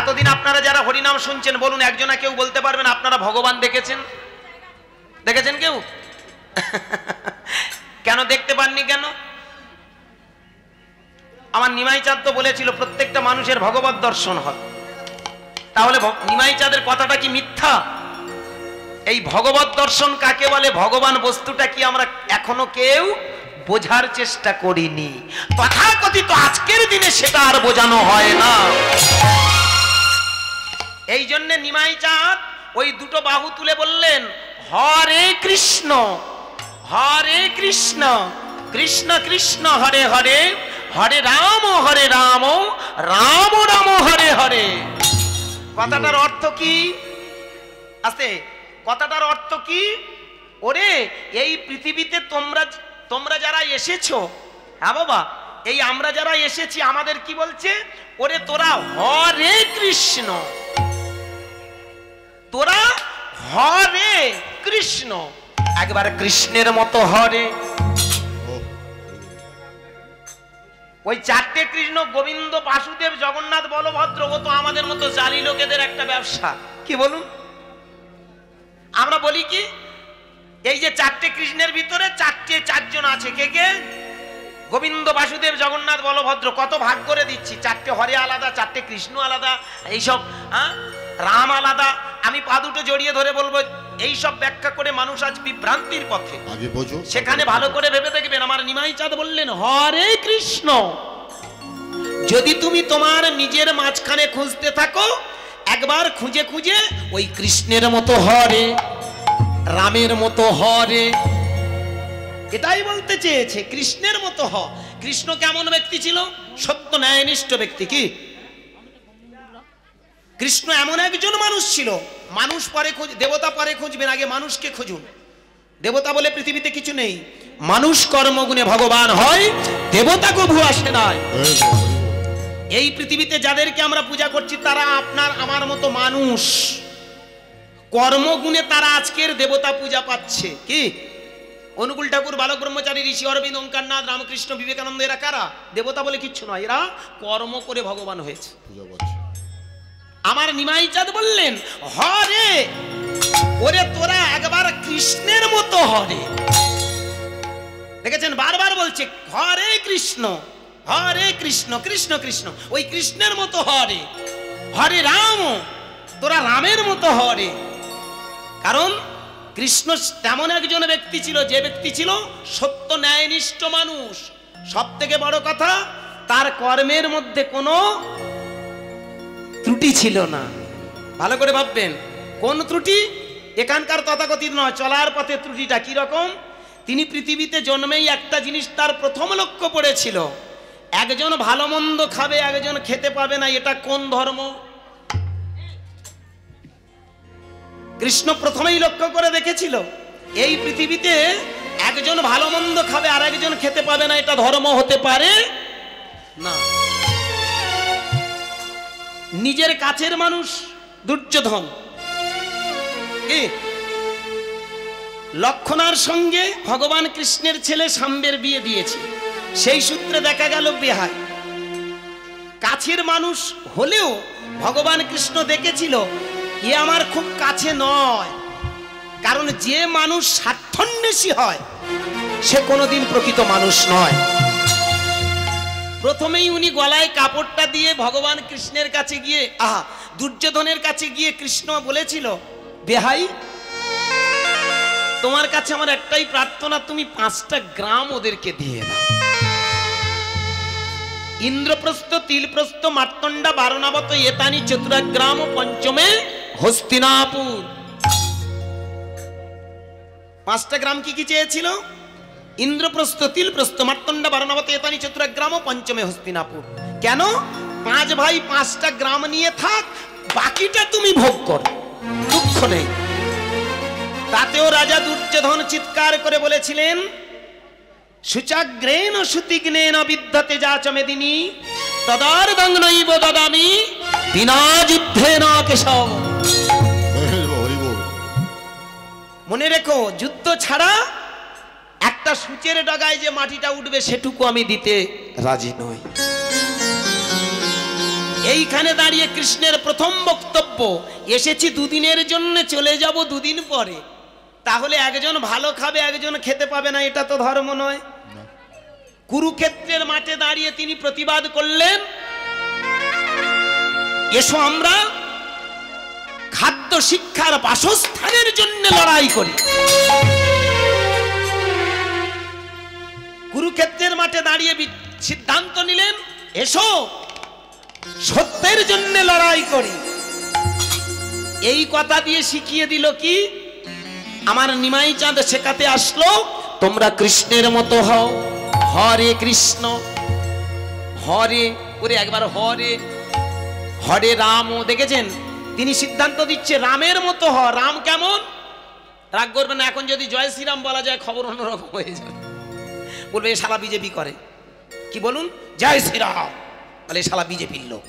এতদিন আপনারা যারা হরিনাম শুনছেন বলুন, একজনা কেউ বলতে পারবেন আপনারা ভগবান দেখেছেন? দেখেছেন কেউ? কেন দেখতে পাননি কেন? আমার নিমাই চাঁদ তো বলেছিল প্রত্যেকটা মানুষের ভগবত দর্শন হয়। তাহলে নিমাই চাঁদের কথাটা কি মিথ্যা? এই ভগবত দর্শন কাকে বলে, ভগবান বস্তুটা কি আমরা এখনো কেউ বোঝার চেষ্টা করিনি। তথাকথিত আজকের দিনে সেটা আর বোঝানো হয় না। এই জন্য নিমাই চাঁদ ওই দুটো বাহু তুলে বললেন, হরে কৃষ্ণ কৃষ্ণ কৃষ্ণ হরে হরে, হরে রাম রাম রাম হরে হরে। কথাটার অর্থ কি? আছে কথাটার অর্থ কি? ওরে এই পৃথিবীতে তোমরা যারা এসেছো, হ্যাঁ বাবা, এই আমরা যারা এসেছি আমাদের কি বলছে? ওরে তোরা হরে কৃষ্ণ, তোরা হরে কৃষ্ণ, একবার কৃষ্ণের মতো হরে। ওই চারটে কৃষ্ণ, গোবিন্দ, বাসুদেব, জগন্নাথ, বলভদ্র, ও তো আমাদের মতো জালি লোকেদের একটা ব্যবসা। কি বলুন? আমরা বলি কি, এই যে চারটে কৃষ্ণের ভিতরে চারজন আছে। কে কে? গোবিন্দ, বাসুদেব, জগন্নাথ, বলভদ্র। কত ভাগ করে দিচ্ছি, চারটে হরে আলাদা, চারটে কৃষ্ণ আলাদা, এইসব রাম আলাদা। আমি পা দুটো জড়িয়ে ধরে বলবো, এইসব ব্যাখ্যা করে মানুষ আজ বিভ্রান্তির পথে। সেখানে ভালো করে ভেবে দেখবেন, আমার নিমাই চাঁদ বললেন হরে কৃষ্ণ। যদি তুমি তোমার নিজের মাঝখানে খুঁজতে থাকো, একবার খুঁজে খুঁজে ওই কৃষ্ণের মতো হরে, রামের মতো হরে, এটাই বলতে চেয়েছে। কৃষ্ণের মতো হ। কৃষ্ণ কেমন ব্যক্তি ছিল? সত্য ন্যায়নিষ্ঠ ব্যক্তি। কি? কৃষ্ণ এমন একজন মানুষ ছিল, মানুষ পরে দেবতা পরে খুঁজবেন, আগে মানুষকে খুঁজুন। দেবতা বলে পৃথিবীতে কিছু নেই। মানুষ কর্মগুণে ভগবান হয়, দেবতা কভু আসে নাই। এই পৃথিবীতে যাদেরকে আমরা পূজা করছি তারা আপনার আমার মতো মানুষ, কর্মগুণে তারা আজকের দেবতা পূজা পাচ্ছে। কি? অনুকূল ঠাকুর, বালক ব্রহ্মচারী, ঋষি অরবিন্দ, ওঙ্কারনাথ, রামকৃষ্ণ, বিবেকানন্দ, এরা কারা? দেবতা বলে কিচ্ছু নয়, এরা কর্ম করে ভগবান হয়েছে। আমার নিমাই চাঁদ বললেন হরে, ওরে তোরা একবার কৃষ্ণের মতো হরে। দেখেছেন, বারবার বলছে হরে কৃষ্ণ কৃষ্ণ কৃষ্ণ, ওই কৃষ্ণের মতো হরে। হরে রাম, তোরা রামের মতো হরে। কারণ কৃষ্ণ তেমন একজন ব্যক্তি ছিল, যে ব্যক্তি ছিল সত্য ন্যায়নিষ্ঠ মানুষ। সব থেকে বড় কথা, তার কর্মের মধ্যে কোনো ত্রুটি ছিল না। ভালো করে ভাববেন, কোন ত্রুটি? এখানকার তথাকথিত নয়, চলার পথে ত্রুটিটা কি রকম? তিনি পৃথিবীতে জন্মেই একটা জিনিস তার প্রথম লক্ষ্য পড়েছিল, একজন ভালো মন্দ খাবে, একজন খেতে পাবে না। এটা কোন ধর্ম? কৃষ্ণ প্রথমেই লক্ষ্য করে দেখেছিল, এই পৃথিবীতে একজন ভালো মন্দ খাবে আর একজন খেতে পাবে না, এটা ধর্ম হতে পারে না। নিজের কাছের মানুষ দুর্যোধন লক্ষণার সঙ্গে ভগবান কৃষ্ণের ছেলে শাম্বের বিয়ে দিয়েছে। সেই সূত্রে দেখা গেল বেহাই। কাছের মানুষ হলেও ভগবান কৃষ্ণ দেখেছিল এ আমার খুব কাছে নয়, কারণ যে মানুষ স্বার্থান্বেষী হয় সে কোনোদিন প্রকৃত মানুষ নয়। প্রথমেই উনি গলায় কাপড়টা দিয়ে ভগবান কৃষ্ণের কাছে গিয়ে, দুর্যোধনের কাছে গিয়ে কৃষ্ণ বলেছিল, বেহাই তোমার কাছে আমার একটাই প্রার্থনা, তুমি 5টা গ্রাম ওদেরকে দিয়ে দাও। ইন্দ্রপ্রস্থ, তিলপ্রস্থ, মার্তণ্ডা, বারণাবত, এতানি চতুরাগ্রাম, পঞ্চমে হস্তিনাপুর। 5টা গ্রাম কি কি চেয়েছিল? ইন্দ্রপ্রস্থ, তিলপ্রস্থ, মার্তণ্ডা, বারণাবত, এতানি চতুরাগ্রাম, পঞ্চমে হস্তিনাপুর। কেন? 5 ভাই 5টা গ্রাম নিয়ে থাক, বাকিটা তুমি ভোগ করো, দুঃখ নেই। তাতেও রাজা দুর্যোধন চিৎকার করে বলেছিলেন, শুচাগ্রেণ সুতিগ্নেন বিদ্যতে যাচ মেদিনী তদার্দং নৈব দদামি বিনা যুদ্ধেন কেশব। মনে রেখো, যুদ্ধ ছাড়া একটা সূচের ডগায় যে মাটিটা উঠবে সেটুকু আমি দিতে রাজি নই। এইখানে দাঁড়িয়ে কৃষ্ণের প্রথম বক্তব্য, এসেছি দুদিনের জন্য, চলে যাব দুদিন পরে। তাহলে একজন ভালো খাবে, একজন খেতে পাবে না, এটা তো ধর্ম নয়। কুরুক্ষেত্রের মাঠে দাঁড়িয়ে তিনি প্রতিবাদ করলেন, এসো আমরা খাদ্য শিক্ষার বাসস্থানের জন্য লড়াই করি। কুরুক্ষেত্রের মাঠে দাঁড়িয়ে সিদ্ধান্ত নিলেন, এসো সত্যের জন্য লড়াই করি। এই কথা দিয়ে শিখিয়ে দিল কি, আমার নিমাই চাঁদ শেখাতে আসলো, তোমরা কৃষ্ণের মতো হও, হরে কৃষ্ণ, হরে ওরে একবার হরে হরে রাম। দেখেছেন তিনি সিদ্ধান্ত দিচ্ছে রামের মতো হ। রাম কেমন? রাগ করবেন না, এখন যদি জয় শ্রীরাম বলা যায় খবর অন্যরকম হয়ে যাবে। বলবে এ শালা বিজেপি করে, কি বলুন জয় শ্রীরাম, তাহলে শালা বিজেপির লোক।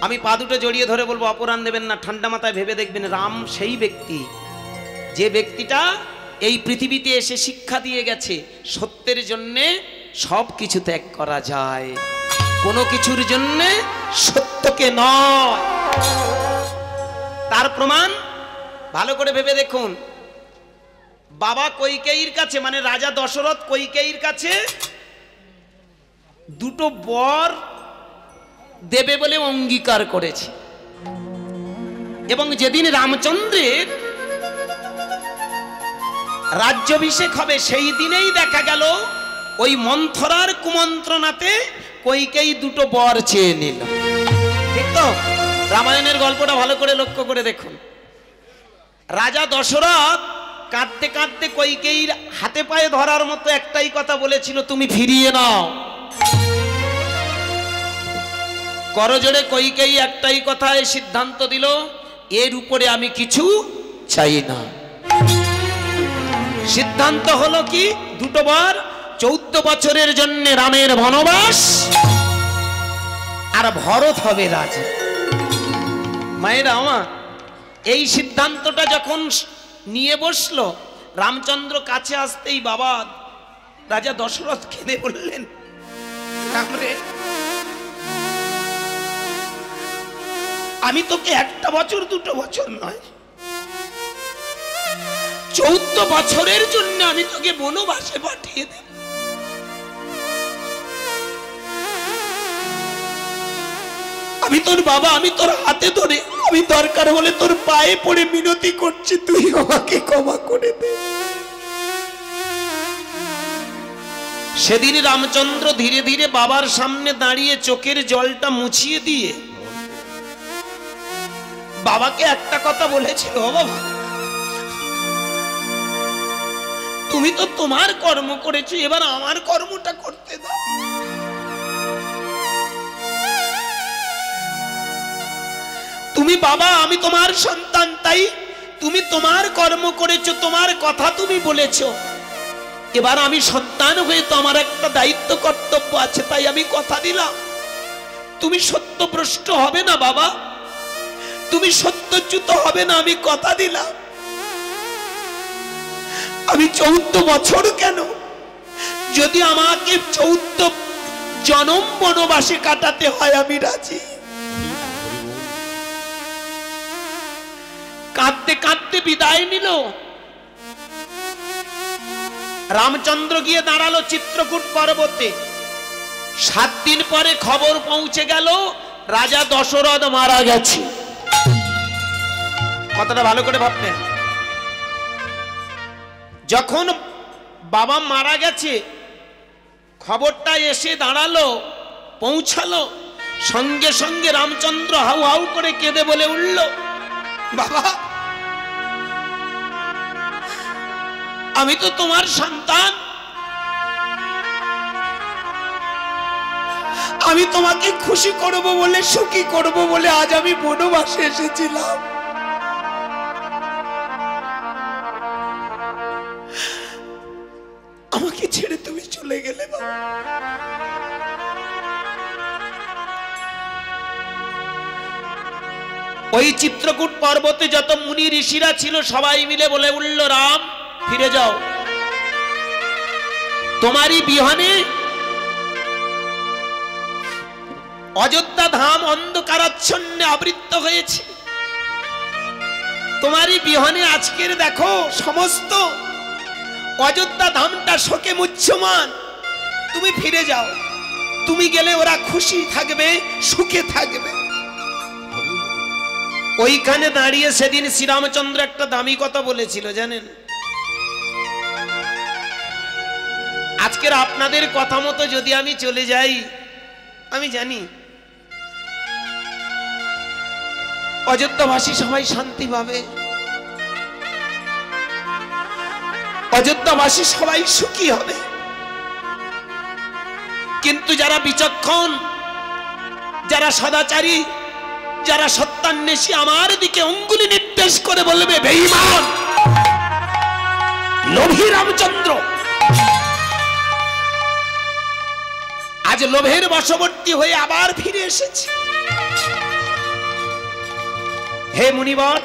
আমি পা দুটো জড়িয়ে ধরে বলবো অপরাণ দেবেন না, ঠান্ডা মাথায় ভেবে দেখবেন, রাম সেই ব্যক্তি যে ব্যক্তিটা এই পৃথিবীতে এসে শিক্ষা দিয়ে গেছে সত্যের জন্যে সব কিছু ত্যাগ করা যায়, কোনো কিছুর জন্যে সত্যকে নয়। তার প্রমাণ ভালো করে ভেবে দেখুন, বাবা কৈকেয়ীর কাছে, মানে রাজা দশরথ কৈকেয়ীর কাছে দুটো বর দেবে বলে অঙ্গীকার করেছে, এবং যেদিন রামচন্দ্রের রাজ্যাভিষেক হবে সেই দিনেই দেখা গেল ওই মন্থরার কুমন্ত্রণাতে কৈকেয়ী দুটো বর চেয়ে নিল। ঠিক তো? রামায়ণের গল্পটা ভালো করে লক্ষ্য করে দেখুন। রাজা দশরথ কাঁদতে কাঁদতে কৈকেয়ীর হাতে পায়ে ধরার মতো একটাই কথা বলেছিল, তুমি ফিরিয়ে নাও। করজোড়ে কৈকেয়ী একটাই কথায় সিদ্ধান্ত দিল, এর উপরে আমি কিছু চাই না। সিদ্ধান্ত হলো কি, দুটো বার 14 বছরের জন্য রামের বনবাস, আর ভরত হবে রাজা। মায়েরা আমার এই সিদ্ধান্তটা যখন নিয়ে বসলো, রামচন্দ্র কাছে আসতেই বাবা রাজা দশরথ কেঁদে বললেন, রামরে আমি তোকে 1 বছর 2 বছর নয়, 14 বছরের জন্য আমি তোকে বনবাসে পাঠিয়ে দেব। আমি তোর বাবা, আমি তোর হাতে ধরে, আমি দরকার হলে তোর পায়ে পড়ে মিনতি করছি, তুই আমাকে ক্ষমা করে দে। সেদিন রামচন্দ্র ধীরে ধীরে বাবার সামনে দাঁড়িয়ে চোখের জলটা মুছিয়ে দিয়ে বাবাকে একটা কথা বলেছিল, বাবা তুমি তো তোমার কর্ম করেছো, এবার আমার কর্মটা করতে দাও। তুমি বাবা, আমি তোমার সন্তান, তাই তুমি তোমার কর্ম করেছো, তোমার কথা তুমি বলেছো, এবার আমি সন্তান হয়ে তো আমার একটা দায়িত্ব কর্তব্য আছে, তাই আমি কথা দিলাম তুমি সত্যভ্রষ্ট হবে না বাবা, তুমি সত্যচ্যুত হবে না, আমি কথা দিলাম। আমি 14 বছর কেন, যদি আমাকে 14 জনম বনবাসে কাটাতে হয় আমি রাজি। কাঁদতে কাঁদতে বিদায় নিল। রামচন্দ্র গিয়ে দাঁড়ালো চিত্রকূট পর্বতে। 7 দিন পরে খবর পৌঁছে গেল রাজা দশরথ মারা গেছে। কথাটা ভালো করে ভাববেন। যখন বাবা মারা গেছে খবরটা এসে দাঁড়ালো, পৌঁছালো, সঙ্গে সঙ্গে রামচন্দ্র হাউ হাউ করে কেঁদে বলে উঠল, বাবা আমি তো তোমার সন্তান, আমি তোমাকে খুশি করব বলে, সুখী করব বলে আজ আমি বনবাসে এসেছিলাম। আমাকে ছেড়ে তুমি চলে গেলে বাবা। ওই চিত্রকূট পর্বতে যত মুনি ঋষিরা ছিল সবাই মিলে বলে উঠল, রাম ফিরে যাও, তোমারই বিহনে অযোধ্যা ধাম অন্ধকারাচ্ছন্নে আবৃত হয়েছে। তোমারই বিহনে আজকের দেখো সমস্ত অযোধ্যা ধামটা শোকে মুহ্যমান। তুমি ফিরে যাও, তুমি গেলে ওরা খুশি থাকবে, সুখে থাকবে। ওইখানে দাঁড়িয়ে সেদিন শ্রীরামচন্দ্র একটা দামি কথা বলেছিল জানেন? আজকের আপনাদের কথা মতো যদি আমি চলে যাই, আমি জানি অযোধ্যাবাসী সবাই শান্তি পাবে, অযোধ্যাবাসী সবাই সুখী হবে। কিন্তু যারা বিচক্ষণ, যারা সদাচারী, যারা সত্যান্বেষী আমার দিকে অঙ্গুলি নির্দেশ করে বলবে বেঈমান, লোভী রামচন্দ্র আজ লোভের বশবর্তী হয়ে আবার ফিরে এসেছে। হে মুনিবর,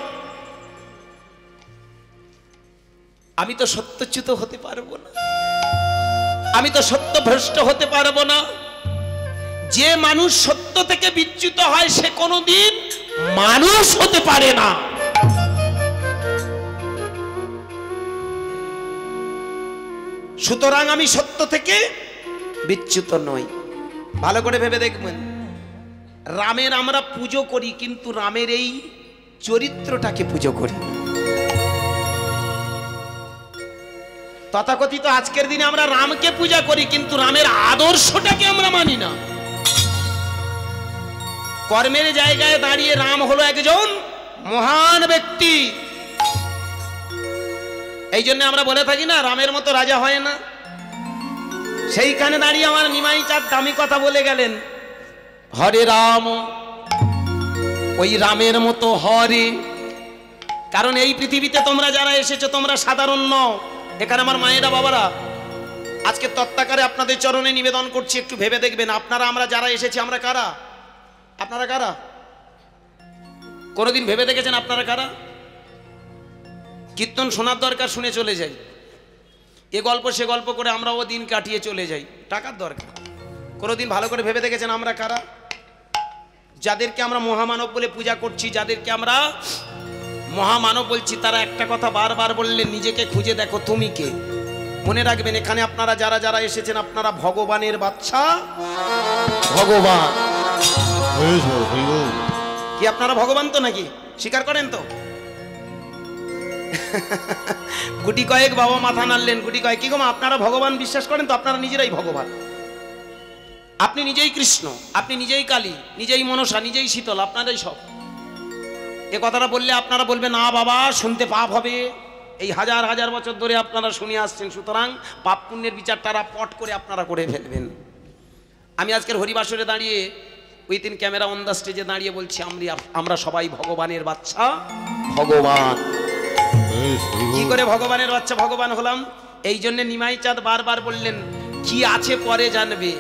আমি তো সত্যচ্যুত হতে পারবো না, আমি তো সত্যভ্রষ্ট হতে পারবো না। যে মানুষ সত্য থেকে বিচ্যুত হয় সে কোনোদিন মানুষ হতে পারে না। সুতরাং আমি সত্য থেকে বিচ্যুত নই। ভালো করে ভেবে দেখবেন, রামের আমরা পুজো করি কিন্তু রামের এই চরিত্রটাকে পুজো করি। তথাকথিত আজকের দিনে আমরা রামকে পূজা করি কিন্তু রামের আদর্শটাকে আমরা মানি না। কর্মের জায়গায় দাঁড়িয়ে রাম হলো একজন মহান ব্যক্তি, এই জন্য আমরা বলে থাকি না রামের মতো রাজা হয় না। সেইখানে দাঁড়িয়ে আমার নিমাই চাঁদ দামি কথা বলে গেলেন, হরে রাম, ওই রামের মতো হরে। কারণ এই পৃথিবীতে তোমরা যারা এসেছো তোমরা সাধারণ নও। এখানে আমার মায়েরা বাবারা আজকে তত্ত্বাকারে আপনাদের চরণে নিবেদন করছি, একটু ভেবে দেখবেন আপনারা আমরা যারা এসেছি আমরা কারা? আপনারা কারা? কোনোদিন ভেবে দেখেছেন আপনারা কারা? কীর্তন শোনার দরকার, শুনে চলে যাই, এ গল্প সে গল্প করে আমরাও দিন কাটিয়ে চলে যাই, টাকার দরকার। কোনোদিন ভালো করে ভেবে দেখেছেন আমরা কারা? যাদেরকে আমরা মহামানব বলে পূজা করছি, যাদেরকে আমরা মহামানব বলছি, তারা একটা কথা বারবার বললেন, নিজেকে খুঁজে দেখো তুমি কে। মনে রাখবেন এখানে আপনারা যারা যারা এসেছেন আপনারা ভগবানের বাচ্চা। ভগবান কি আপনারা ভগবান তো নাকি? স্বীকার করেন তো? গুটি কয়েক বাবা মাথা নাড়লেন, গুটি কয়েক। কি গো মা, আপনারা ভগবান বিশ্বাস করেন তো? আপনারা নিজেরাই ভগবান, আপনি নিজেই কৃষ্ণ, আপনি নিজেই কালী, নিজেই মনসা, নিজেই শীতল, আপনারাই সব। এ কথাটা বললে আপনারা বলবেন না বাবা শুনতে পাপ হবে। এই হাজার হাজার বছর ধরে আপনারা শুনে আসছেন, সুতরাং পাপ পুণ্যের বিচারটা পট করে আপনারা করে ফেলবেন। আমি আজকের হরিবাসরে দাঁড়িয়ে উইথিন ক্যামেরা অন দ্য স্টেজে দাঁড়িয়ে বলছি আমরা সবাই ভগবানের বাচ্চা। ভগবান কি করে ভগবানের বাচ্চা ভগবান হলাম? এই জন্য নিমাই চাঁদ বারবার বললেন কি আছে পরে জানবে,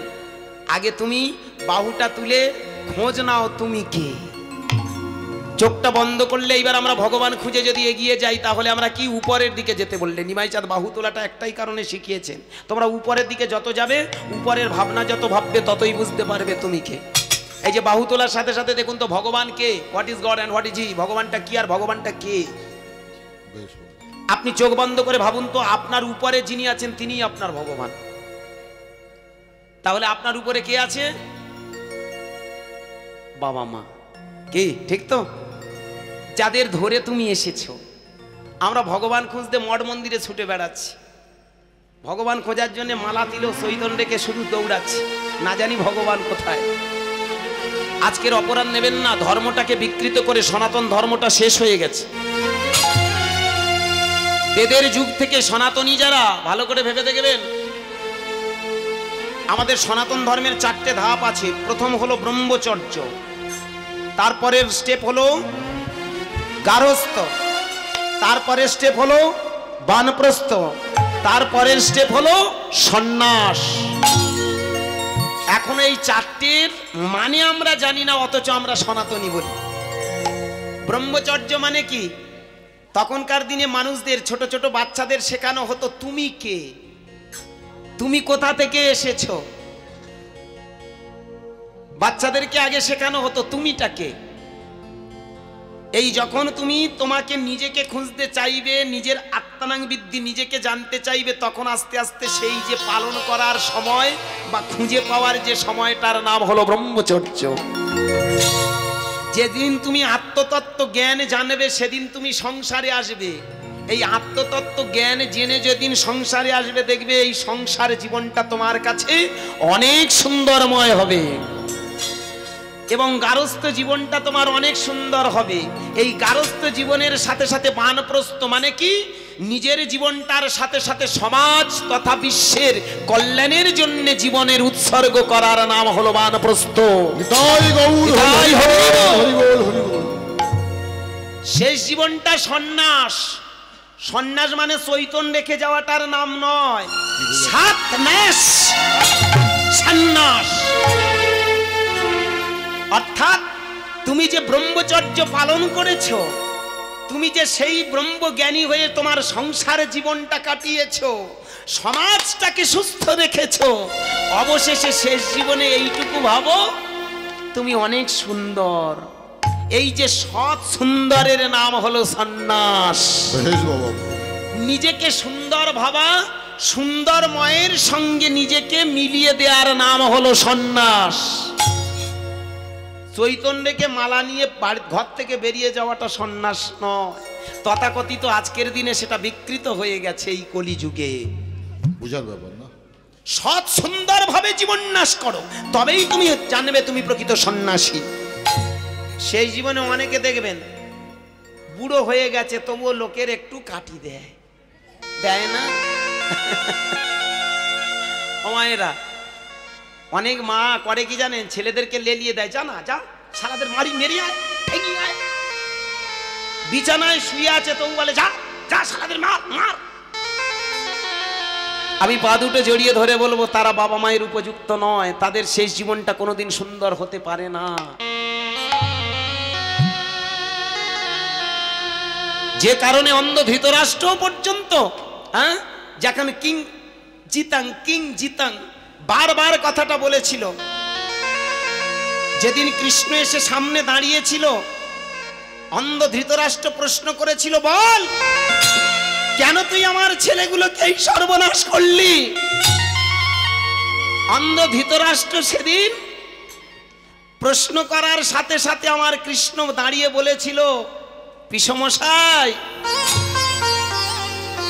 আগে তুমি বাহুটা তুলে খোঁজ নাও তুমি কে। চোখটা বন্ধ করলে এইবার আমরা ভগবান খুঁজে যদি এগিয়ে যাই তাহলে আমরা কি উপরের দিকে যেতে বললে নিমাই চাঁদ বাহু তোলাটা একটাই কারণে শিখিয়েছেন, তোমরা উপরের দিকে যত যাবে উপরের ভাবনা যত ভাববে ততই বুঝতে পারবে তুমি কে। এই যে বাহু তোলার সাথে সাথে দেখুন তো ভগবান কে, what is god and what is he, ভগবানটা কি আর ভগবানটা কে। আপনি চোখ বন্ধ করে ভাবুন তো আপনার উপরে যিনি আছেন তিনিই আপনার ভগবান। তাহলে আপনার উপরে কে আছে? বাবা মা। কি ঠিক তো? যাদের ধরে তুমি এসেছো। আমরা ভগবান খুঁজতে মঠ মন্দিরে ছুটে বেড়াচ্ছি, ভগবান খোঁজার জন্য মালা তিল সৈতন রেখে শুধু দৌড়াচ্ছি, না জানি ভগবান কোথায়। আজকের অপরাধ নেবেন না, ধর্মটাকে বিকৃত করে সনাতন ধর্মটা শেষ হয়ে গেছে। বেদের যুগ থেকে সনাতনী যারা, ভালো করে ভেবে দেখবেন আমাদের সনাতন ধর্মের 4টে ধাপ আছে। প্রথম হলো ব্রহ্মচর্য, তারপরের স্টেপ হলো গারস্থ, তারপরের স্টেপ হলো বানপ্রস্থ, তারপরের স্টেপ হলো সন্ন্যাস। এখন এই 4টের মানে আমরা জানি না, অথচ আমরা সনাতনী বলি। ব্রহ্মচর্য মানে কি? তখনকার দিনে মানুষদের, ছোট ছোট বাচ্চাদের শেখানো হতো তুমি কে, তুমি কোথা থেকে এসেছো। বাচ্চাদেরকে আগে শেখানো হতো তুমিটাকে। এই যখন তুমি তোমাকে নিজেকে খুঁজতে চাইবে, নিজের আত্মানাং বিদ্ধি, নিজেকে জানতে চাইবে, তখন আস্তে আস্তে সেই যে পালন করার সময় বা খুঁজে পাওয়ার যে সময়টার নাম হলো ব্রহ্মচর্য। যেদিন তুমি আত্মতত্ত্ব জ্ঞান জানবে সেদিন তুমি সংসারে আসবে। এই আত্মতত্ত্ব জ্ঞান জেনে যেদিন সংসারে আসবে দেখবে এই সংসার জীবনটা তোমার কাছে অনেক সুন্দরময় হবে এবং গারস্থ জীবনটা তোমার অনেক সুন্দর হবে। এই গারস্থ জীবনের সাথে সাথে বানপ্রস্থ মানে কি, নিজের জীবনটার সাথে সাথে সমাজ তথা বিশ্বের কল্যাণের জন্য জীবনের উৎসর্গ করার নাম হলো বানপ্রস্থ। শেষ জীবনটা সন্ন্যাস। সন্ন্যাস মানে চৈতন্য রেখে যাওয়াটার নাম নয়, সাতন্যাস, সন্ন্যাস। অর্থাৎ তুমি যে ব্রহ্মচর্য পালন করেছো, তুমি যে সেই ব্রহ্মজ্ঞানী হয়ে তোমার সংসার জীবনটা কাটিয়েছো, সমাজটাকে সুস্থ রেখেছো, অবশেষে শেষ জীবনে এইটুকু ভাবো তুমি অনেক সুন্দর। এই যে সৎ সুন্দরের নাম হলো সন্ন্যাস। নিজেকে সুন্দর ভাবা, সুন্দরময়ের সঙ্গে নিজেকে মিলিয়ে দেওয়ার নাম হলো সন্ন্যাস। চৈতন্যকে মালা নিয়ে ঘর থেকে বেরিয়ে যাওয়াটা সন্ন্যাস নয়। তথাকথিত আজকের দিনে সেটা বিকৃত হয়ে গেছে এই কলিযুগে। বুঝার ব্যাপার না। সৎ সুন্দর ভাবে জীবন্যাস করো, তবেই তুমি জানবে তুমি প্রকৃত সন্ন্যাসী। সেই জীবনে অনেকে দেখবেন বুড়ো হয়ে গেছে তবুও লোকের একটু কাটি দেয়, দেয় না? মায়েরা, অনেক মা করে কি জানেন, ছেলেদেরকে লেলিয়ে দেয়, জানা যা সারাদের মারি মেরে আয়, ঠেঙিয়ে আয়। বিছানায় শুয়ে আছে তবু বলে যা যা সারাদের মার মার। আমি পা দুটো জড়িয়ে ধরে বলবো তারা বাবা মায়ের উপযুক্ত নয়, তাদের শেষ জীবনটা কোনোদিন সুন্দর হতে পারে না। যে কারণে অন্ধ ধৃতরাষ্ট্র পর্যন্ত যেখানে কিং জিতাং বারবার কথাটা বলেছিল। যেদিন কৃষ্ণ এসে সামনে দাঁড়িয়েছিল, অন্ধ ধৃতরাষ্ট্র প্রশ্ন করেছিল, বল কেন তুই আমার ছেলেগুলোকে এই সর্বনাশ করলি? অন্ধ ধৃতরাষ্ট্র সেদিন প্রশ্ন করার সাথে সাথে আমার কৃষ্ণ দাঁড়িয়ে বলেছিল, পিসমশাই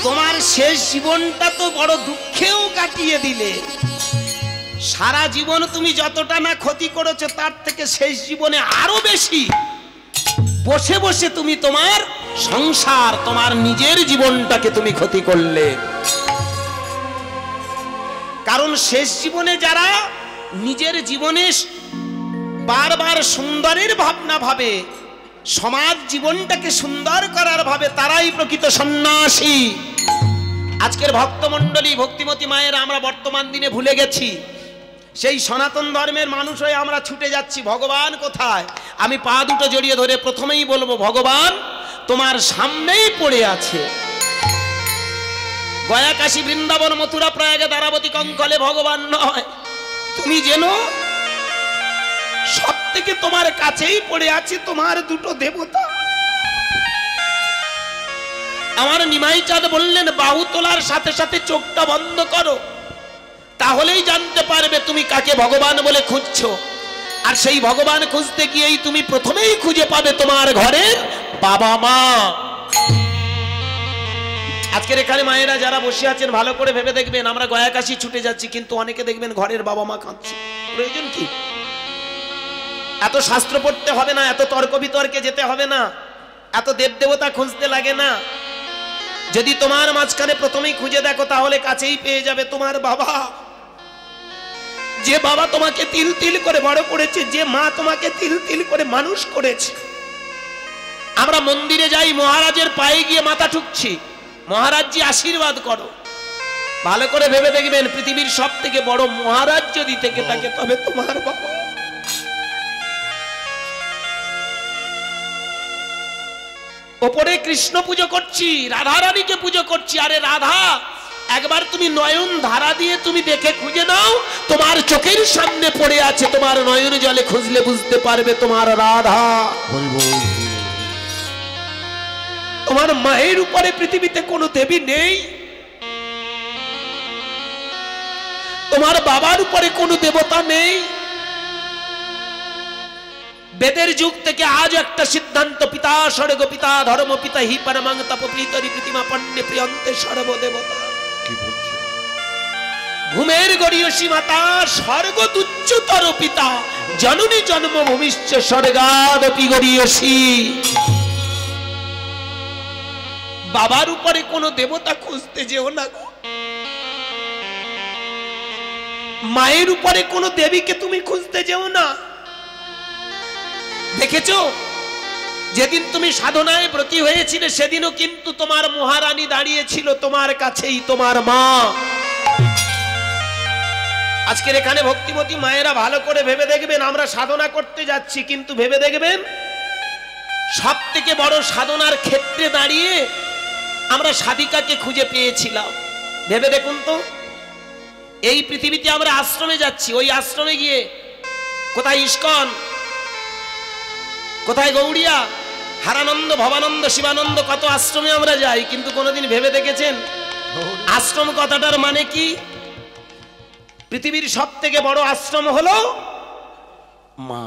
তোমার শেষ জীবনটা তো বড় দুঃখেও কাটিয়ে দিলে। সারা জীবন তুমি যতটা না ক্ষতি করেছো তার থেকে শেষ জীবনে আরো বেশি বসে বসে তুমি তোমার সংসার, তোমার নিজের জীবনটাকে তুমি ক্ষতি করলে। কারণ শেষ জীবনে যারা নিজের জীবনে বারবার সুন্দরের ভাবনা ভাবে, সমাজ জীবনটাকে সুন্দর করার ভাবে, তারাই প্রকৃত সন্ন্যাসী। আজকের ভক্তমণ্ডলী, ভক্তিমতী মায়ের আমরা বর্তমান দিনে ভুলে গেছি। সেই সনাতন ধর্মের মানুষ হয়ে আমরা ছুটে যাচ্ছি, ভগবান কোথায়? আমি পা দুটো জড়িয়ে ধরে প্রথমেই বলবো, ভগবান তোমার সামনেই পড়ে আছে। গয়া, কাশী, বৃন্দাবন, মথুরা, প্রয়াগে, দ্বারাবতী, কঙ্কলে ভগবান নয়, তুমি যেন সব থেকে তোমার কাছেই পড়ে আছে তোমার দুটো দেবতা। আমার নিমাই চাঁদ বললেন, বাহু তোলার সাথে সাথে চোখটা বন্ধ করো, তাহলেই জানতে পারবে তুমি কাকে ভগবান বলে খুঁজছো। আর সেই ভগবান খুঁজতে গিয়েই তুমি প্রথমেই খুঁজে পাবে তোমার ঘরের বাবা মা। আজকের এখানে মায়েরা যারা বসে আছেন ভালো করে ভেবে দেখবেন, আমরা গয়া কাশী ছুটে যাচ্ছি, কিন্তু অনেকে দেখবেন ঘরের বাবা মা কাঁদছে। প্রয়োজন কি? এত শাস্ত্র পড়তে হবে না, এত তর্ক বিতর্কে যেতে হবে না, এত দেবদেবতা খুঁজতে লাগে না। যদি তোমার মাঝখানে প্রথমেই খুঁজে দেখো তাহলে কাছেই পেয়ে যাবে তোমার বাবা। যে বাবা তোমাকে তিল তিল করে বড় করেছে, যে মা তোমাকে তিল তিল করে মানুষ করেছে। আমরা মন্দিরে যাই, মহারাজের পায়ে গিয়ে মাথা ঠুকছি, মহারাজজি আশীর্বাদ করো। ভালো করে ভেবে দেখবেন, পৃথিবীর সব থেকে বড় মহারাজ যদি থেকে থাকে তবে তোমার বাবা। ওপরে কৃষ্ণ পুজো করছি, রাধা রানীকে পুজো করছি। আরে রাধা একবার তুমি নয়ন ধারা দিয়ে তুমি দেখে খুঁজে নাও, তোমার চোখের সামনে পড়ে আছে, তোমার নয়ন জলে খুঁজলে বুঝতে পারবে তোমার রাধা। হরি বল। তোমার মায়ের উপরে পৃথিবীতে কোনো দেবী নেই, তোমার বাবার উপরে কোনো দেবতা নেই। বেদের যুগ থেকে আজ একটা সিদ্ধান্ত, পিতা স্বর্গ পিতা ধর্ম পিতা হি পরমাং তপপ্রীতরি প্রতিমা পণ্যে প্রিয়ন্তে সর্বদেবতা। কি বলছে? ভূমের গড়ীয়সী মাতা স্বর্গ তুচ্ছতর পিতা, জননী জন্মভূমিশ্চ স্বর্গাদপি গড়ীয়সী। বাবার উপরে কোনো দেবতা খুঁজতে যেও না গো, মায়ের উপরে কোনো দেবীকে তুমি খুঁজতে যেও না। দেখেছো, যেদিন তুমি সাধনায় ব্রতী হয়েছিলে সেদিনও কিন্তু তোমার মহারানী দাঁড়িয়েছিল তোমার কাছেই, তোমার মা। আজকের এখানে ভক্তিমতী মায়েরা ভালো করে ভেবে দেখবেন, আমরা সাধনা করতে যাচ্ছি, কিন্তু ভেবে দেখবেন সব থেকে বড় সাধনার ক্ষেত্রে দাঁড়িয়ে আমরা সাধিকাকে খুঁজে পেয়েছিলাম। ভেবে দেখুন তো, এই পৃথিবীতে আমরা আশ্রমে যাচ্ছি, ওই আশ্রমে গিয়ে কোথায় ইস্কন, কোথায় গৌড়িয়া, হারানন্দ, ভবানন্দ, শিবানন্দ, কত আশ্রমে আমরা যাই, কিন্তু কোনোদিন ভেবে দেখেছেন আশ্রম কথাটার মানে কি? পৃথিবীর সব থেকে বড় আশ্রম হলো মা।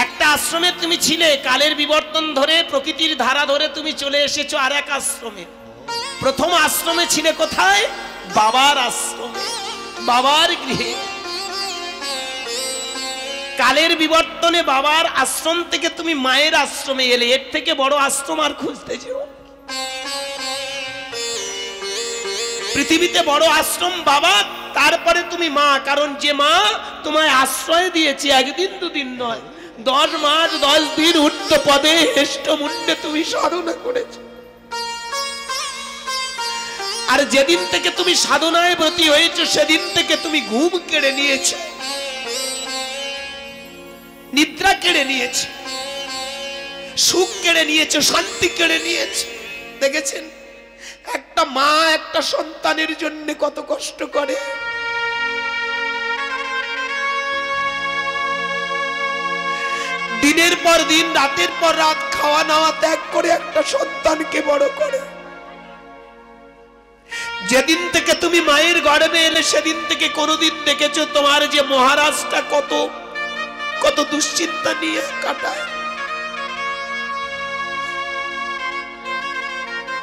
একটা আশ্রমে তুমি ছিলে, কালের বিবর্তন ধরে প্রকৃতির ধারা ধরে তুমি চলে এসেছো আর এক আশ্রমে। প্রথম আশ্রমে ছিলে কোথায়? বাবার আশ্রমে, বাবার গৃহে। কালের বিবর্তনে বাবার আশ্রম থেকে তুমি মায়ের আশ্রমে এলে, এর থেকে বড় আশ্রম আর খুঁজতে যেও। পৃথিবীতে বড় আশ্রম বাবা, তারপরে তুমি মা, কারণ যে মা তোমায় আশ্রয় দিয়েছে একদিন দুদিন নয়, 10 মাস 10 দিন উচ্চ পদে হেষ্ট মুন্ডে তুমি সাধনা করেছো। আর যেদিন থেকে তুমি সাধনায় ব্রতী হয়েছো সেদিন থেকে তুমি ঘুম কেড়ে নিয়েছো, নিদ্রা কেড়ে নিয়েছে, সুখ কেড়ে নিয়েছে, শান্তি কেড়ে নিয়েছে। দেখেছেন একটা মা একটা সন্তানের জন্য কত কষ্ট করে। দিনের পর দিন, রাতের পর রাত খাওয়া নাওয়া ত্যাগ করে একটা সন্তানকে বড় করে। যেদিন থেকে তুমি মায়ের গর্ভে এলে সেদিন থেকে কোনোদিন দেখেছো তোমার যে মহারাজটা কত কত দুশ্চিন্তা নিয়ে কাটায়।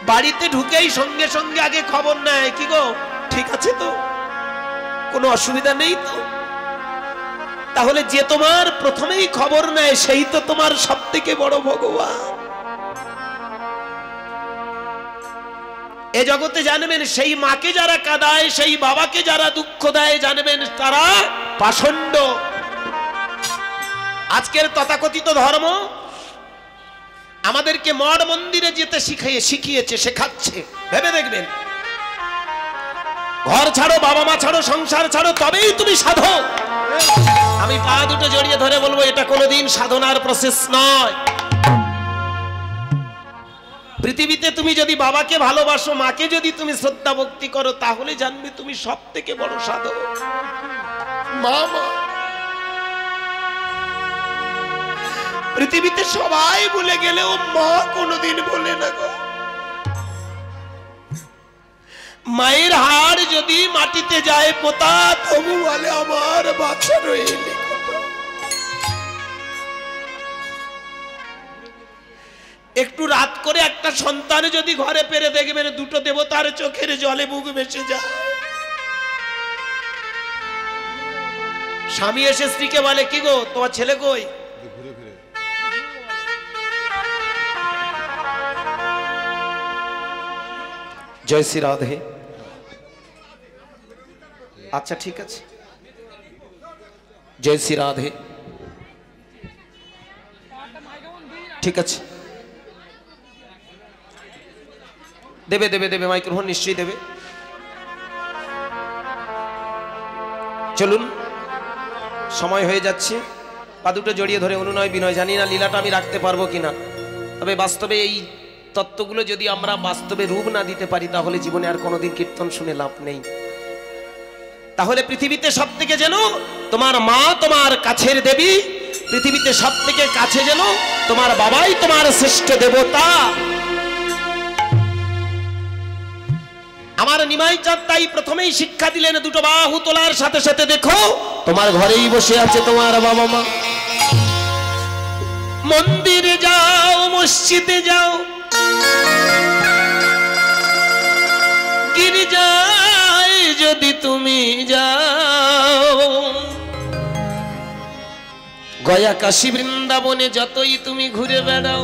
বাড়িতে ঢুকেই সঙ্গে সঙ্গে আগে খবর নেয়, কি গো ঠিক আছে তো, কোনো অসুবিধা নেই তো? তাহলে যে তোমার প্রথমেই খবর নেয় সেই তো তোমার সব থেকে বড় ভগবান। এ জগতে জানবেন সেই মাকে যারা কাঁদায়, সেই বাবাকে যারা দুঃখ দেয়, জানবেন তারা পাষণ্ড। আজকের তথাকথিত ধর্ম আমাদেরকে মঠ মন্দিরে যেতে শিখিয়েছে, শেখাচ্ছে। ভেবে দেখবেন, ঘর ছাড়ো, বাবা মা ছাড়ো, সংসার ছাড়ো, তবেই তুমি সাধক। আমি পা দুটো জড়িয়ে ধরে বলবো এটা কোনোদিন সাধনার প্রসেস নয়। পৃথিবীতে তুমি যদি বাবাকে ভালোবাসো, মাকে যদি তুমি শ্রদ্ধা ভক্তি করো, তাহলে জানবে তুমি সব থেকে বড় সাধক। মা মা পৃথিবীতে সবাই ভুলে গেলেও মা কোনোদিন ভুলে না গো। মায়ের হাড় যদি মাটিতে যায় পোতা, তবু বলে আমার বাচ্চা রইলি। একটু রাত করে একটা সন্তান যদি ঘরে পেরে দেখবেন দুটো দেবতার চোখের জলে বুক ভেসে যায়। স্বামী এসে স্ত্রীকে বলে, কি গো তোমার ছেলে কই? জয় শ্রী রাধে। আচ্ছা ঠিক আছে, জয় শ্রী রাধে, ঠিক আছে, দেবে দেবে দেবে মাইক্রোফোন নিশ্চয়ই দেবে। চলুন, সময় হয়ে যাচ্ছে। পা দুটো জড়িয়ে ধরে অনুনয় বিনয়, জানি না লীলাটা আমি রাখতে পারবো কিনা, তবে বাস্তবে এই তত্ত্বগুলো যদি আমরা বাস্তবে রূপ না দিতে পারি তাহলে জীবনে আর কোনোদিন কীর্তন শুনে লাভ নেই। তাহলে পৃথিবীতে সব থেকে যেন তোমার মা তোমার কাছের দেবী, পৃথিবীতে সব থেকে কাছে যেন তোমার বাবাই তোমার শ্রেষ্ঠ দেবতা। আমার নিমাই চাঁদ তাই প্রথমেই শিক্ষা দিলেন, দুটো বাহু তোলার সাথে সাথে দেখো তোমার ঘরেই বসে আছে তোমার বাবা মা। মন্দিরে যাও, মসজিদে যাও, গির্জায় যদি তুমি যাও, গয়া কাশী বৃন্দাবনে যতই তুমি ঘুরে বেড়াও,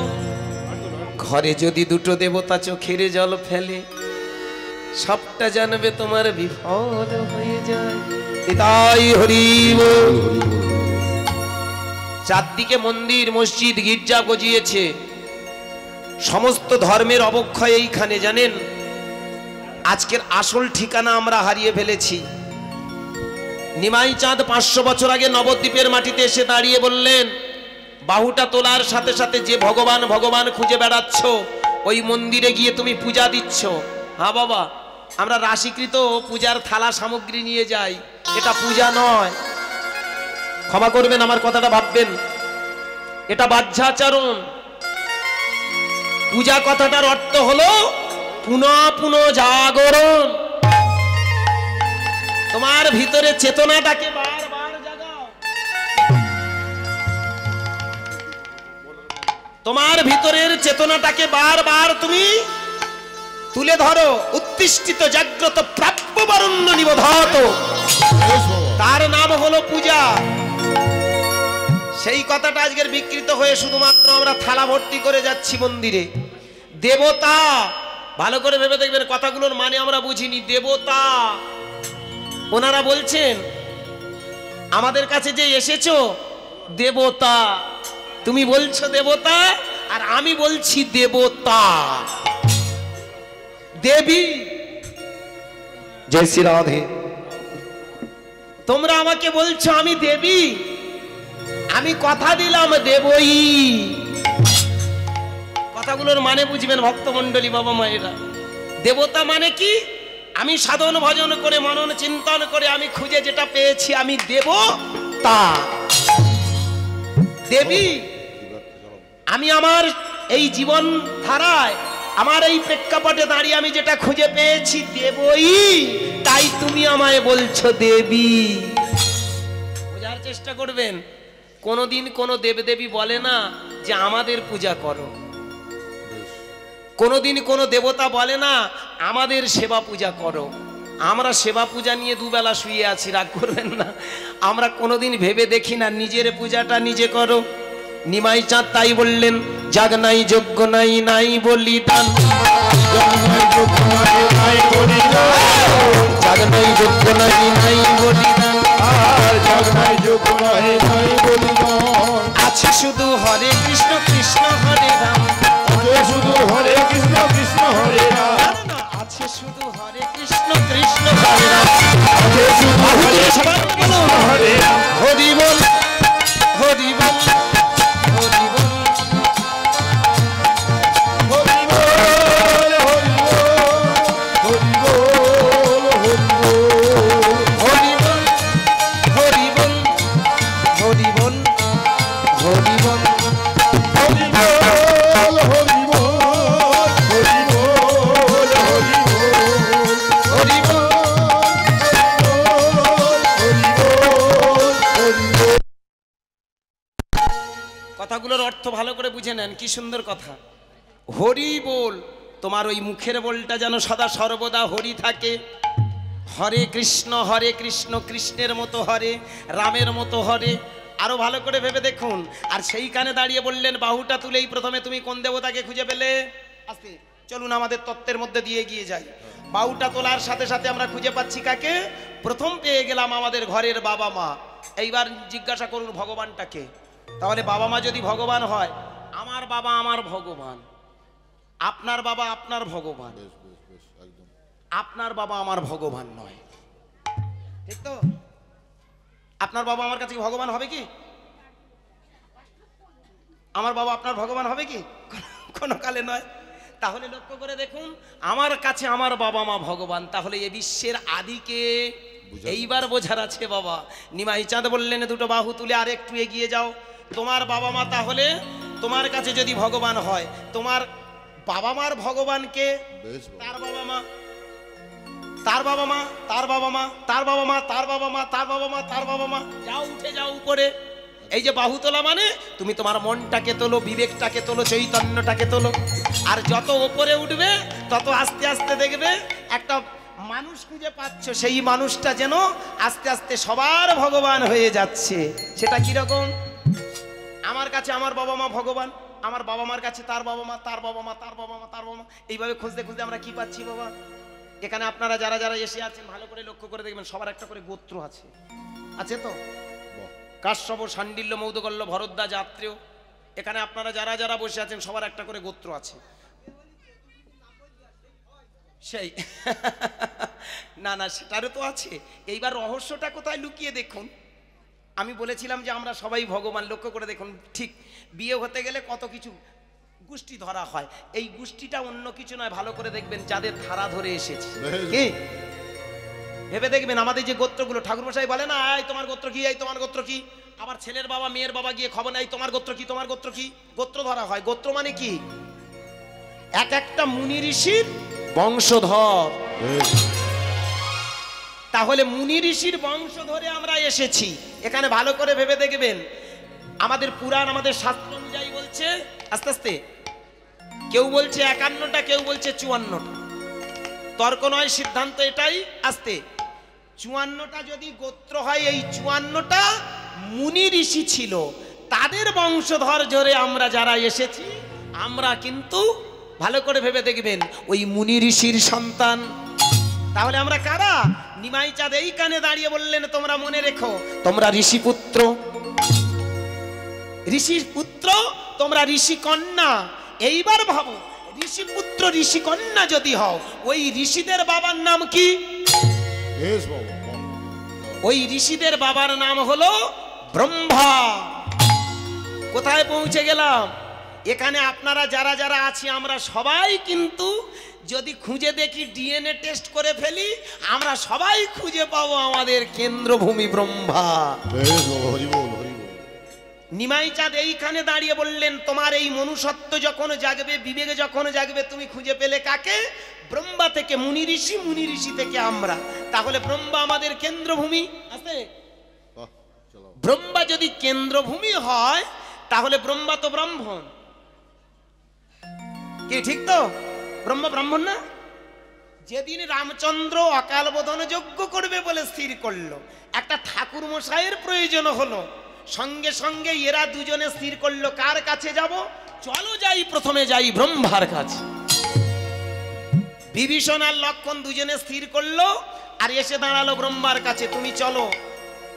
ঘরে যদি দুটো দেবতা চোখের জল ফেলে সবটা জানবে তোমার বিফল হয়ে যায়। তাই হরি বল। চারদিকে মন্দির, মসজিদ, গির্জা গজিয়েছে, সমস্ত ধর্মের অবক্ষয় এইখানে। জানেন, আজকের আসল ঠিকানা আমরা হারিয়ে ফেলেছি। নিমাই চাঁদ 500 বছর আগে নবদ্বীপের মাটিতে এসে দাঁড়িয়ে বললেন, বাহুটা তোলার সাথে সাথে যে ভগবান ভগবান খুঁজে বেড়াচ্ছ ওই মন্দিরে গিয়ে তুমি পূজা দিচ্ছ। হ্যাঁ বাবা, আমরা রাশিকৃত পূজার থালা সামগ্রী নিয়ে যাই, এটা পূজা নয়। ক্ষমা করবেন, আমার কথাটা ভাববেন, এটা বাহ্যাচরণ। পূজা কথাটার অর্থ হলো পুনঃ পুনঃ জাগরণ। তোমার ভিতরে চেতনাটাকে বারবার জাগাও, তোমার ভিতরের চেতনাটাকে বারবার তুমি তুলে ধরো। উত্তিষ্ঠিত জাগ্রত প্রাপ্য বরণ্য নিবোধত, তার নাম হলো পূজা। সেই কথাটা আজকের বিকৃত হয়ে শুধুমাত্র আমরা থালা ভর্তি করে যাচ্ছি মন্দিরে। দেবতা, ভালো করে ভেবে দেখবেন কথাগুলোর মানে আমরা বুঝিনি। দেবতা, ওনারা বলছেন আমাদের কাছে যে এসেছো দেবতা, তুমি বলছো দেবতা আর আমি বলছি দেবতা, দেবী। জয় শ্রী রাধে। তোমরা আমাকে বলছো আমি দেবী, আমি কথা দিলাম দেবই। কথাগুলোর মানে বুঝবেন ভক্তমণ্ডলী, বাবা মায়েরা। দেবতা মানে কি? আমি সাধন ভজন করে মনন চিন্তন করে আমি খুঁজে যেটা পেয়েছি আমি দেবতা। দেবী, আমি আমার এই জীবন ধারায় আমার এই প্রেক্ষাপটে দাঁড়িয়ে আমি যেটা খুঁজে পেয়েছি দেবই, তাই তুমি আমায় বলছো দেবী। বোঝার চেষ্টা করবেন, কোনোদিন কোনো দেবদেবী বলে না যে আমাদের পূজা করো, কোনোদিন কোনো দেবতা বলে না আমাদের সেবা পূজা করো। আমরা সেবা পূজা নিয়ে দুবেলা শুয়ে আছি, রাগ করবেন না। আমরা কোনোদিন ভেবে দেখি না নিজের পূজাটা নিজে করো। নিমাই চাঁদ তাই বললেন, জাগ নাই যোগ্য নাই নাই বলিদান, জাগ নাই যোগ্য নাই নাই বলিদান, আছে শুধু হরে কৃষ্ণ কৃষ্ণ হরে রাম, শুধু হরে কৃষ্ণ কৃষ্ণ হরে রাম, আছে শুধু হরে কৃষ্ণ কৃষ্ণ হরে রাম, হরে রাম। হরি বল, হরি বল, হরি বল, হরি বল, হরি বল, হরি বল, হরি বল, হরি বল, হরি বল, কথাগুলোর অর্থ ভালো করে বুঝে নেন, কি সুন্দর কথা। হরি বল, তোমার ওই মুখের বলটা যেন সদা সর্বদা হরি থাকে। হরে কৃষ্ণ কৃষ্ণের মতো হরে, রামের মতো হরে। আরো ভালো করে ভেবে দেখুন। আর সেইখানে দাঁড়িয়ে বললেন, বাহুটা তুলেই প্রথমে তুমি কোন দেবতাকে খুঁজে পেলে? আস্তে চলুন আমাদের তত্ত্বের মধ্যে দিয়ে গিয়ে যাই। বাহুটা তোলার সাথে সাথে আমরা খুঁজে পাচ্ছি কাকে? প্রথম পেয়ে গেলাম আমাদের ঘরের বাবা মা। এইবার জিজ্ঞাসা করুন ভগবানটাকে। তাহলে বাবা মা যদি ভগবান হয়, আমার বাবা আমার ভগবান, আপনার বাবা আপনার ভগবান, আপনার বাবা আমার ভগবান নয়, ঠিক তো? আপনার বাবা আমার কাছে ভগবান হবে কি? আমার বাবা আপনার ভগবান হবে কি? কোনো কালে নয়। তাহলে লক্ষ্য করে দেখুন, আমার কাছে আমার বাবা মা ভগবান, তাহলে এ বিশ্বের আদিকে এইবার বোঝার আছে বাবা। নিমাই চাঁদ বললেন দুটো বাহু তুলে আর একটু এগিয়ে যাও। তোমার বাবা মা তাহলে তোমার কাছে যদি ভগবান হয়, তোমার বাবা মার ভগবানকে বেশ তার বাবা মা, তার বাবা মা, তার বাবা মা, তার বাবা মা, তার বাবা মা, তার বাবা মা, তার বাবা মা, যাও উঠে যাও উপরে। এই যে বাহু তোলা মানে তুমি তোমার মনটাকে তোলো, বিবেকটাকে তোলো, চৈতন্যটাকে তোলো। আর যত উপরে উঠবে তত আস্তে আস্তে দেখবে একটা মানুষ খুঁজে পাচ্ছ, সেই মানুষটা যেন আস্তে আস্তে সবার ভগবান হয়ে যাচ্ছে। সেটা কিরকম? আমার কাছে আমার বাবা মা ভগবান, আমার বাবা মার কাছে তার বাবা মা, তার বাবা মা, তার বাবা মা, তার বাবা মা, এইভাবে খুঁজতে খুঁজতে আমরা কি পাচ্ছি বাবা? এখানে আপনারা যারা যারা এসে আছেন ভালো করে লক্ষ্য করে দেখবেন, সবার একটা করে গোত্র আছে, আছে তো? কাশ্যপ, শাণ্ডিল্য, মৌদগল্য, ভরদ্বাজ, আত্রেয়, এখানে আপনারা যারা যারা বসে আছেন সবার একটা করে গোত্র আছে। সেই না না, সেটারও তো আছে। এইবার রহস্যটা কোথায় লুকিয়ে দেখুন। আমি বলেছিলাম যে আমরা সবাই ভগবান। লক্ষ্য করে দেখুন, ঠিক বিয়ে হতে গেলে কত কিছু গোষ্ঠী ধরা হয়। এই গোষ্ঠীটা অন্য কিছু নয়, ভালো করে দেখবেন যাদের ধারা ধরে এসেছে। কি ভেবে দেখবেন, আমাদের যে গোত্রগুলো, ঠাকুরমশাই বলে না, এই তোমার গোত্র কি, এই তোমার গোত্র কি। আবার ছেলের বাবা মেয়ের বাবা গিয়ে খবর নেয়, তোমার গোত্র কি, তোমার গোত্র কি। গোত্র ধরা হয়। গোত্র মানে কি? এক একটা মুনি ঋষির বংশধর। তাহলে মুনি ঋষির বংশ ধরে আমরা এসেছি। এখানে ভালো করে ভেবে দেখবেন, আমাদের পুরাণ, আমাদের শাস্ত্র অনুযায়ী বলছে, আস্তে আস্তে কেউ বলছে 51টা, কেউ বলছে 54টা। তর্ক নয়, সিদ্ধান্ত এটাই। আস্তে 54টা যদি গোত্র হয়, এই 54টা মুনি ঋষি ছিল, তাদের বংশধর ধরে আমরা যারা এসেছি, আমরা কিন্তু ভালো করে ভেবে দেখবেন ওই মুনি ঋষির সন্তান। তাহলে আমরা কারা? নিমাই চাঁদ এই কানে দাঁড়িয়ে বললেন, তোমরা মনে রেখো, তোমরা ঋষিপুত্র, ঋষির পুত্র, তোমরা ঋষি কন্যা। এইবার ভাবো, ঋষিপুত্র ঋষি কন্যা যদি হও, ওই ঋষিদের বাবার নাম কি? ওই ঋষিদের বাবার নাম হলো ব্রহ্মা। কোথায় পৌঁছে গেলাম? এখানে আপনারা যারা যারা আছি, আমরা সবাই কিন্তু যদি খুঁজে দেখি, ডিএনএ টেস্ট করে ফেলি, আমরা সবাই খুঁজে পাবো আমাদের কেন্দ্রভূমি ব্রহ্মা। নিমাই চাঁদ এইখানে দাঁড়িয়ে বললেন, তোমার এই মনুষ্যত্ব যখন জাগবে, বিবেকে যখন জাগবে, তুমি খুঁজে পেলে কাকে? ব্রহ্মা থেকে মুনি ঋষি, মুনি ঋষি থেকে আমরা। তাহলে ব্রহ্মা আমাদের কেন্দ্রভূমি আছে। ব্রহ্মা যদি কেন্দ্রভূমি হয়, তাহলে ব্রহ্মা তো ব্রাহ্মণ। কি ঠিক তো? ব্রহ্মা ব্রাহ্মণ না? যেদিন রামচন্দ্র অকাল বোধন যজ্ঞ করবে বলে স্থির করলো, একটা ঠাকুর মশাইয়ের প্রয়োজন হলো, সঙ্গে সঙ্গে এরা দুজনে স্থির করলো কার কাছে যাব? চলো যাই, প্রথমে যাই ব্রহ্মার কাছে। বিভীষণ আর লক্ষণ দুজনে স্থির করলো, আর এসে দাঁড়ালো ব্রহ্মার কাছে, তুমি চলো,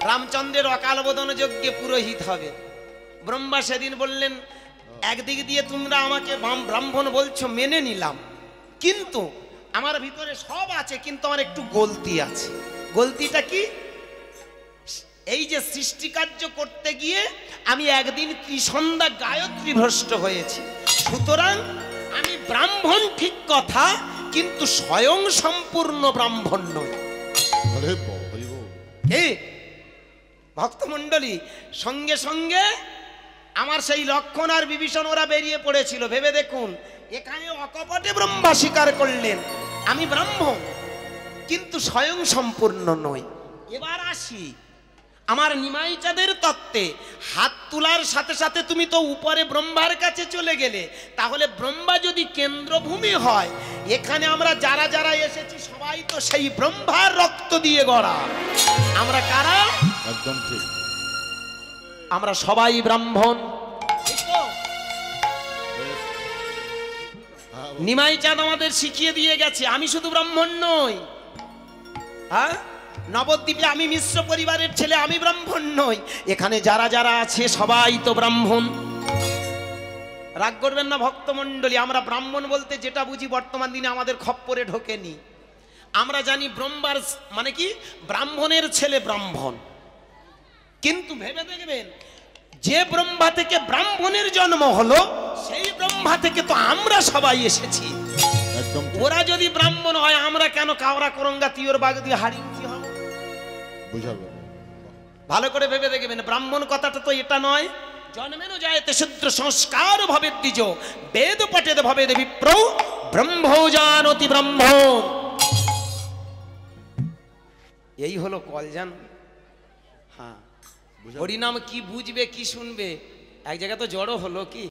রামচন্দ্রের অকাল বোধন যজ্ঞে পুরোহিত হবে। ব্রহ্মা সেদিন বললেন, একদিক দিয়ে তোমরা আমাকে ব্রাহ্মণ বলছো, মেনে নিলাম, কিন্তু আমার ভিতরে সব আছে, কিন্তু আমার একটু গলতি আছে। গলতিটা কি? এই যে সৃষ্টি কার্য করতে গিয়ে আমি একদিন ত্রিসন্ধ্যা গায়ত্রী ভ্রষ্ট হয়েছি। সুতরাং আমি ব্রাহ্মণ ঠিক কথা, কিন্তু স্বয়ং সম্পূর্ণ ব্রাহ্মণ নয়। ভক্তমণ্ডলী, সঙ্গে সঙ্গে আমার সেই লক্ষণ আর বিভীষণ ওরা বেরিয়ে পড়েছিল। ভেবে দেখুন, এখানে অকপটে ব্রহ্মা স্বীকার করলেন, আমি ব্রাহ্মণ কিন্তু স্বয়ং সম্পূর্ণ নই। এবার আসি আমার নিমাই চাঁদের তত্ত্বে। হাত তোলার সাথে সাথে তুমি তো উপরে ব্রহ্মার কাছে চলে গেলে, তাহলে ব্রহ্মা যদি কেন্দ্রভূমি হয়, এখানে আমরা যারা যারা এসেছি সবাই তো সেই ব্রহ্মার রক্ত দিয়ে গড়া। আমরা কারা? একদম ঠিক, আমরা সবাই ব্রাহ্মণ। নিমাই চাঁদ আমাদের শিখিয়ে দিয়ে গেছে, আমি শুধু ব্রাহ্মণ নই। হ্যাঁ, নবদ্বীপে আমি মিশ্র পরিবারের ছেলে, আমি ব্রাহ্মণ নই। এখানে যারা যারা আছে সবাই তো ব্রাহ্মণ। রাগ করবেন না ভক্তমণ্ডলী, আমরা ব্রাহ্মণ বলতে যেটা বুঝি বর্তমান দিনে আমাদের খপ্পরে ঢোকেনি। আমরা জানি ব্রহ্মার মানে কি, ব্রাহ্মণের ছেলে ব্রাহ্মণ। কিন্তু ভেবে দেখবেন, যে ব্রহ্মা থেকে ব্রাহ্মণের জন্ম হলো সেই ব্রহ্মা থেকে তো আমরা সবাই এসেছি। একদম ঠিক। ওরা যদি ব্রাহ্মণ হয় আমরা কেন কাওড়া করঙ্গা তিওর বাগ দিয়ে হাড়িংতি হব? বুঝার ব্যাপার। ভালো করে ভেবে দেখবেন, ব্রাহ্মণ কথাটা তো এটা নয়। জন্মেন যায়তে শূদ্র সংস্কার ভবে দ্বিজ বেদ পঠেদ ভবে বিপ্র ব্রহ্ম জানতি ব্রহ্ম। এই হলো কলজান। হ্যাঁ, হরিনাম কি বুঝবে কি শুনবে, এক জায়গায় তো জড়ো হলো কি